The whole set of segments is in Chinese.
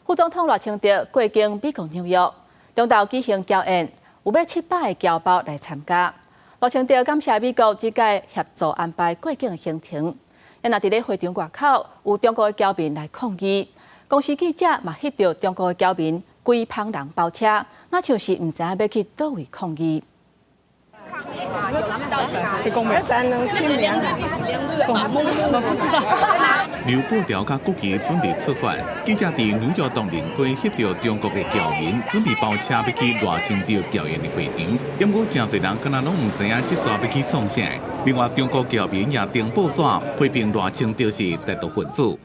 副总统赖清德过境美国纽约，中昼举行侨宴，有约700个侨胞来参加。赖清德感谢美国这届协助安排过境的行程，也若伫咧会场外口有中国的侨民来抗议，公司记者嘛翕到中国的侨民规帮人包车，那像是唔知影要去倒位抗议。 由布条甲国旗准备出发，记者伫纽约东邻街翕到中国的侨民准备包车要去赖清德侨宴的会场，因过真侪人敢若拢唔知影这抓要去创啥。另外，中国侨民也登报纸批评赖清德是歹徒分子。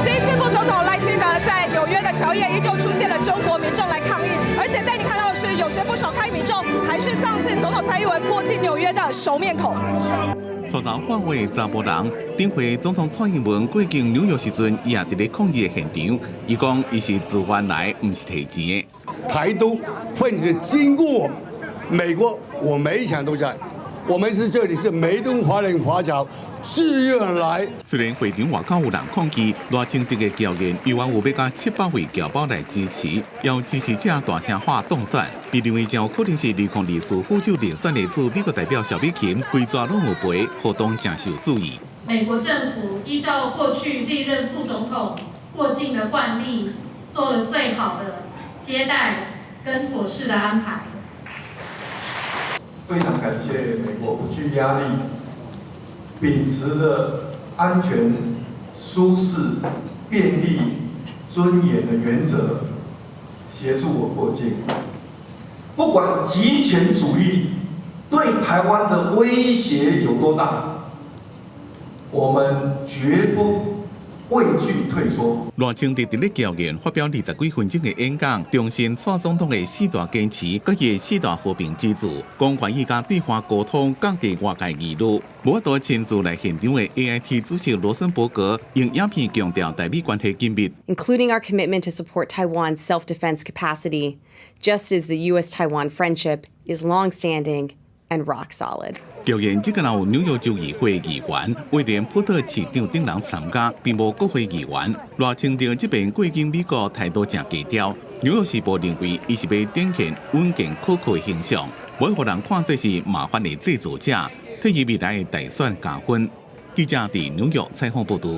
这一次副总统赖清德在纽约的侨宴依旧出现了中国民众来抗议，而且带你看到的是，有些不少抗议民众还是上次总统蔡英文过境纽约的熟面孔。 初头发话查甫人，顶回总统蔡英文过境纽约时阵，伊也伫咧抗议的现场。伊讲伊是自愿来，唔是提钱的。台独分子经过美国，我每一场都在。我们是这里是梅东华人华侨，自愿来。虽然会场外口有人抗议，赖清德的侨宴有要甲700位侨胞来支持，要支持者大声喊当选。被认为将可能是2024副手连选的驻美国代表萧美琴，规则拢有陪，活动正受注意。美国政府依照过去历任副总统过境的惯例，做了最好的接待跟妥适的安排。 非常感谢美国不惧压力，秉持着安全、舒适、便利、尊严的原则，协助我过境。不管极权主义对台湾的威胁有多大，我们绝不畏惧退缩。赖清德伫咧侨宴发表20几分钟的演讲，重申蔡总统的4大坚持，佮伊的4大和平支柱，讲愿意甲对话沟通，降低外界疑虑。无法度亲自来现场的 AIT 主席罗森伯格用影片强调台美关系紧密 ，including our commitment to support Taiwan's self-defense capacity, just as the U.S.-Taiwan friendship is long-standing and rock solid. 侨宴即个有纽约州议会议员、威廉波特市长等人参加，并无国会议员。赖清德这边过境美国态度正低调。纽约时报认为，伊是要展现稳健可靠的形象，不会让人看这是麻烦的制作者，替伊未来的大选加分。记者伫纽约采访报道。